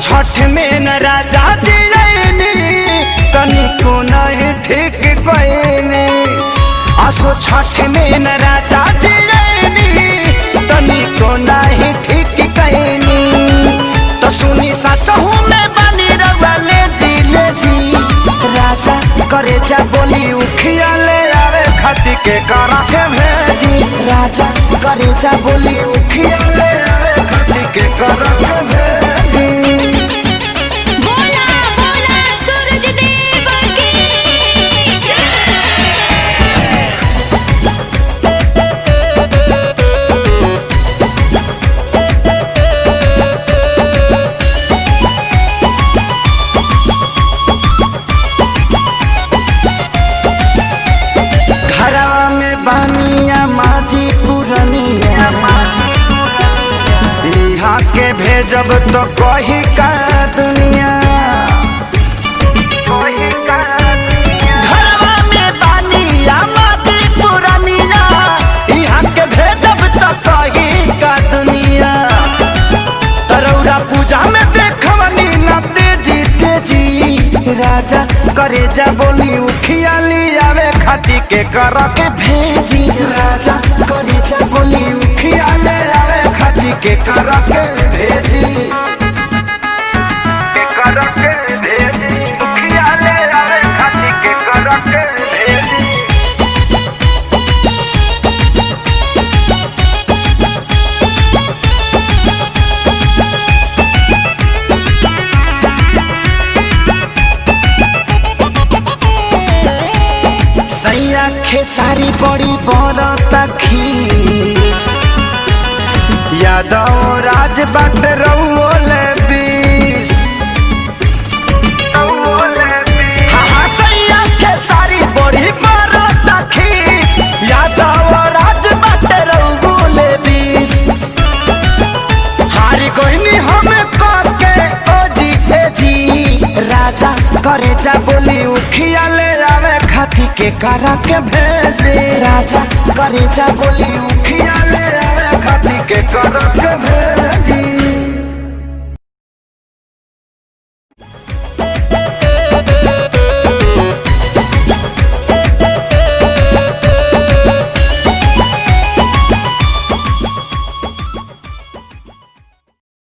छठ में न राजा जियनी तनिको नहीं ठीक गईनी। आसो छठ में न राजा जियनी तनिको नहीं ठीक गईनी। तो सुनी सचहू में बनी रवा ले जी राजा करे जा बोली उखिया ले आवे खती के करा के भेजी। राजा करे जा बोली उखिया ले आवे खती के करा के भेजी। बानिया माजी पुरनिया यहाँ के भेजब तो कही का दुनिया। घरवा में बानिया माजी पुरनिया यहाँ के भेजब तो कही का दुनिया। तरौरा पूजा में देखवनी ना तेजी तेजी। राजा करे जा बोली उखिया ली आवे खाती के कर के भेजी। राजा करे जा बोली उखिया ले आवे खाती के कर के भेजी। कर के भेजी उखिया ले आवे खाती के कर के भेजी। सैया खेसारी बड़ी बरता खीस यादव राज बाट रउले बीस। हाँ सैया खेसारी बड़ी बरता खीस यादव राज बाट रउले बीस। हारी कोई हमें करके ओ जी राजा करे जा बोली उखिया ले आवे खाती के करा के भेजे। राजा करे जा बोली उखिया ले आवे खाती के करा के भेजे।